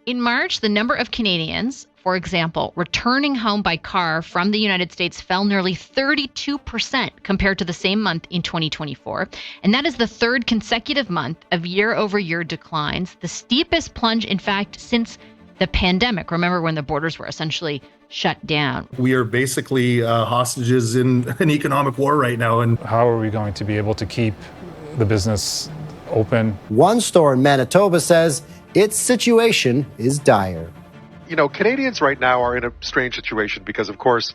In March, the number of Canadians, for example, returning home by car from the United States fell nearly 32% compared to the same month in 2024. And that is the third consecutive month of year-over-year declines, the steepest plunge, in fact, since the pandemic. Remember when the borders were essentially shut down. We are basically hostages in an economic war right now. And how are we going to be able to keep the business open? One store in Manitoba says its situation is dire. You know, Canadians right now are in a strange situation because, of course,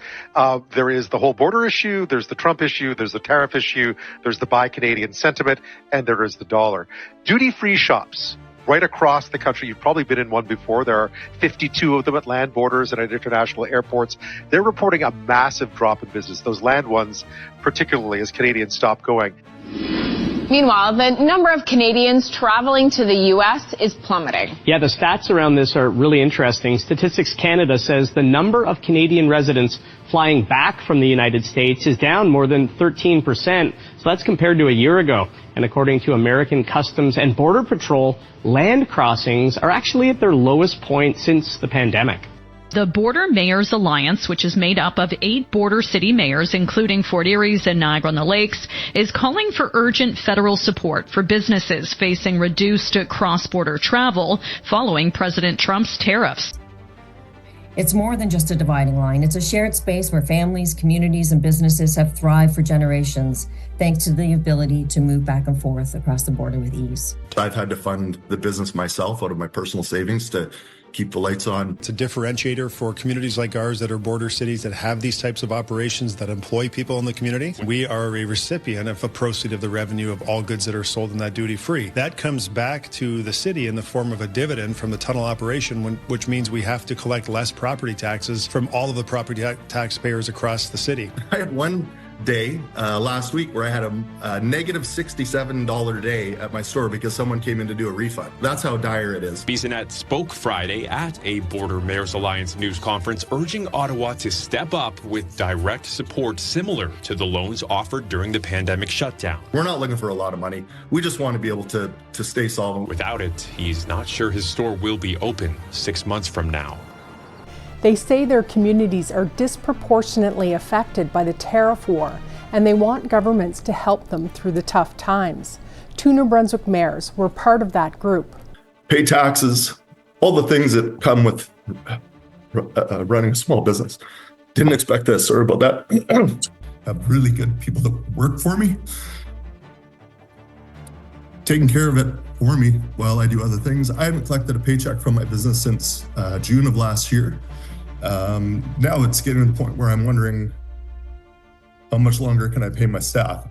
there is the whole border issue, there's the Trump issue, there's the tariff issue, there's the buy Canadian sentiment, and there is the dollar. Duty-free shops right across the country. You've probably been in one before. There are 52 of them at land borders and at international airports. They're reporting a massive drop in business, those land ones, particularly as Canadians stop going. Meanwhile, the number of Canadians traveling to the U.S. is plummeting. Yeah, the stats around this are really interesting. Statistics Canada says the number of Canadian residents flying back from the United States is down more than 13%. So that's compared to a year ago. And according to American Customs and Border Patrol, land crossings are actually at their lowest point since the pandemic. The Border Mayors Alliance, which is made up of 8 border city mayors, including Fort Erie's and Niagara-on-the-Lakes, is calling for urgent federal support for businesses facing reduced cross-border travel following President Trump's tariffs. It's more than just a dividing line. It's a shared space where families, communities, and businesses have thrived for generations, thanks to the ability to move back and forth across the border with ease. I've had to fund the business myself out of my personal savings to keep the lights on. It's a differentiator for communities like ours that are border cities that have these types of operations that employ people in the community. We are a recipient of a proceed of the revenue of all goods that are sold in that duty free. That comes back to the city in the form of a dividend from the tunnel operation, which means we have to collect less property taxes from all of the property taxpayers across the city. I had one day last week where I had a negative $67 day at my store because someone came in to do a refund. That's how dire it is. Bissonnette spoke Friday at a Border Mayors Alliance news conference urging Ottawa to step up with direct support similar to the loans offered during the pandemic shutdown. We're not looking for a lot of money. We just want to be able to stay solvent. Without it, he's not sure his store will be open 6 months from now. They say their communities are disproportionately affected by the tariff war, and they want governments to help them through the tough times. 2 New Brunswick mayors were part of that group. Pay taxes, all the things that come with running a small business. Didn't expect this. Sorry about that. Have really good people that work for me, taking care of it for me while I do other things. I haven't collected a paycheck from my business since June of last year. Now it's getting to the point where I'm wondering how much longer can I pay my staff?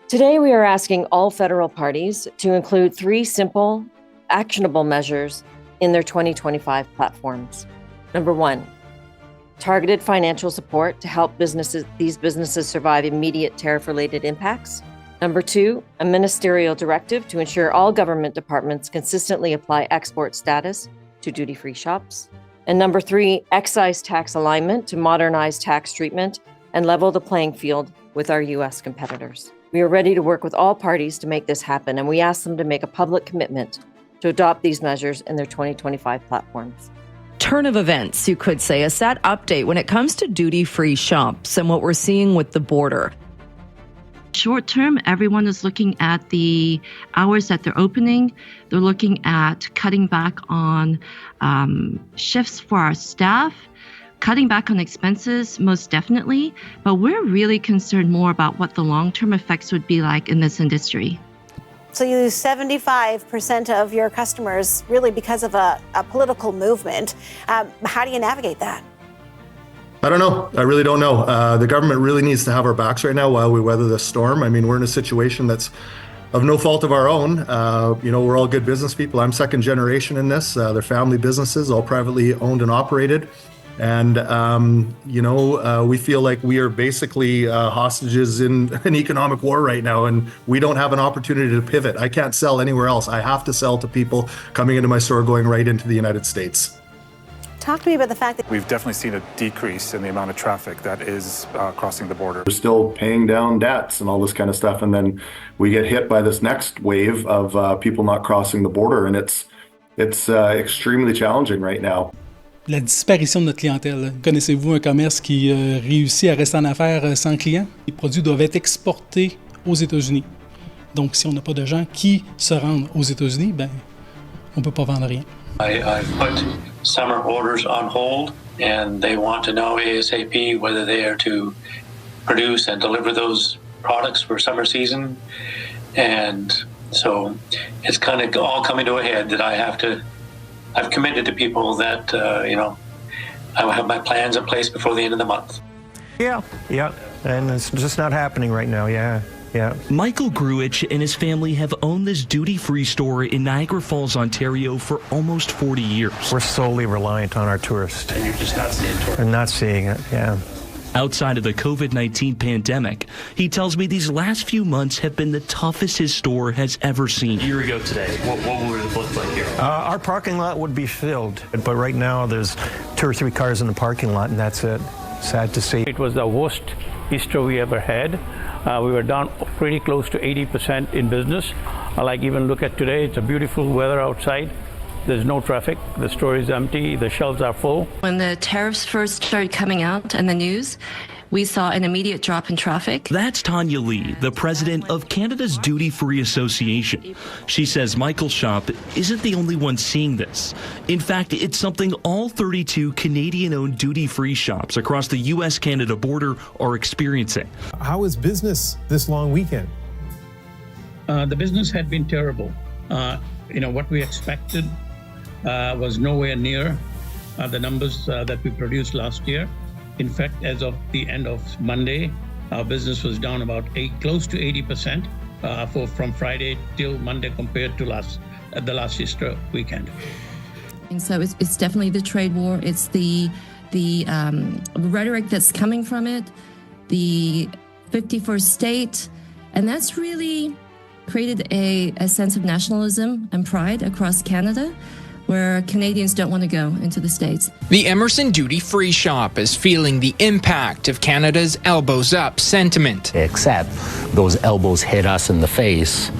Today, we are asking all federal parties to include 3 simple, actionable measures in their 2025 platforms. Number 1, targeted financial support to help these businesses survive immediate tariff-related impacts. Number 2, a ministerial directive to ensure all government departments consistently apply export status to duty-free shops. And number 3, excise tax alignment to modernize tax treatment and level the playing field with our U.S. competitors. We are ready to work with all parties to make this happen, and we ask them to make a public commitment to adopt these measures in their 2025 platforms. Turn of events, you could say, a sad update when it comes to duty-free shops and what we're seeing with the border. Short term, everyone is looking at the hours that they're opening. They're looking at cutting back on shifts for our staff, cutting back on expenses, most definitely. But we're really concerned more about what the long-term effects would be like in this industry. So you lose 75% of your customers really because of a political movement. How do you navigate that? I don't know. I really don't know. The government really needs to have our backs right now while we weather this storm. I mean, we're in a situation that's of no fault of our own. We're all good business people. I'm second generation in this. They're family businesses, all privately owned and operated. And, we feel like we are basically hostages in an economic war right now, and we don't have an opportunity to pivot. I can't sell anywhere else. I have to sell to people coming into my store, going right into the United States. Talk to me about the fact that We've definitely seen a decrease in the amount of traffic that is crossing the border. We're still paying down debts and all this kind of stuff, and then we get hit by this next wave of people not crossing the border, and it's It's extremely challenging right now. La disparition de notre clientèle. Connaissez-vous un commerce qui réussit à rester en affaires sans clients? Les produits doivent être exportés aux États-Unis. Donc, si on n'a pas de gens qui se rendent aux États-Unis, ben, on ne peut pas vendre rien. I've put summer orders on hold, and they want to know ASAP whether they are to produce and deliver those products for summer season. And so it's kind of all coming to a head that I've committed to people that, I will have my plans in place before the end of the month. Yeah, and it's just not happening right now, yeah. Michael Gruich and his family have owned this duty-free store in Niagara Falls, Ontario for almost 40 years. We're solely reliant on our tourists. And you're just not seeing tourists? We're not seeing it, yeah. Outside of the COVID-19 pandemic, he tells me these last few months have been the toughest his store has ever seen. A year ago today, what would it look like here? Our parking lot would be filled, but right now there's 2 or 3 cars in the parking lot, and that's it. Sad to see. It was the worst Easter we ever had. We were down pretty close to 80% in business. Like even look at today, it's a beautiful weather outside. There's no traffic. The store is empty. The shelves are full. When the tariffs first started coming out in the news, we saw an immediate drop in traffic. That's Tanya Lee, the president of Canada's Duty Free Association. She says Michael's shop isn't the only one seeing this. In fact, it's something all 32 Canadian-owned duty-free shops across the U.S.-Canada border are experiencing. How is business this long weekend? The business had been terrible. What we expected was nowhere near the numbers that we produced last year. In fact, as of the end of Monday, our business was down about close to 80% from Friday till Monday compared to the last Easter weekend. And so it's definitely the trade war. It's the rhetoric that's coming from it, the 51st state, and that's really created a sense of nationalism and pride across Canada, where Canadians don't want to go into the States. The Emerson Duty Free Shop is feeling the impact of Canada's elbows up sentiment. Except those elbows hit us in the face,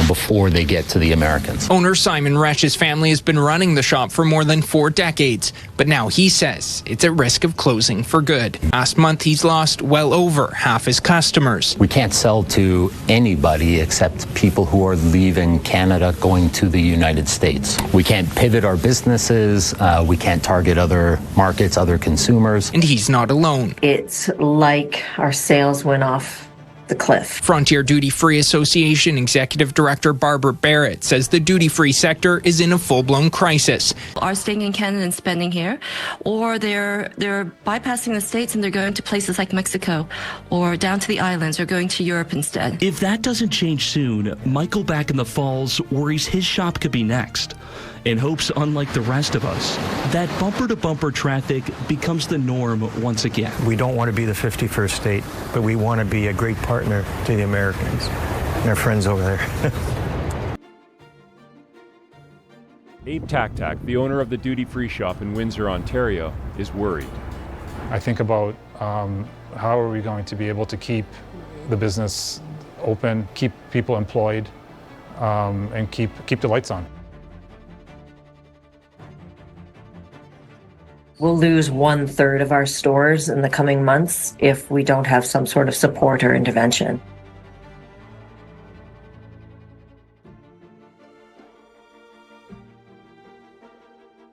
before they get to the Americans. Owner Simon Resch's family has been running the shop for more than 4 decades, but now he says it's at risk of closing for good. Last month, he's lost well over half his customers. We can't sell to anybody except people who are leaving Canada going to the United States. We can't pivot our businesses. We can't target other markets, other consumers. And he's not alone. It's like our sales went off the cliff. Frontier Duty Free Association Executive Director Barbara Barrett says the duty-free sector is in a full-blown crisis. Are staying in Canada and spending here, or they're bypassing the States and they're going to places like Mexico or down to the islands or going to Europe instead. If that doesn't change soon, Michael back in the Falls worries his shop could be next, and hopes, unlike the rest of us, that bumper-to-bumper traffic becomes the norm once again. We don't want to be the 51st state, but we want to be a great partner to the Americans and our friends over there. Abe Tak-Tak, the owner of the duty-free shop in Windsor, Ontario, is worried. I think about how are we going to be able to keep the business open, keep people employed, and keep the lights on. We'll lose 1/3 of our stores in the coming months if we don't have some sort of support or intervention.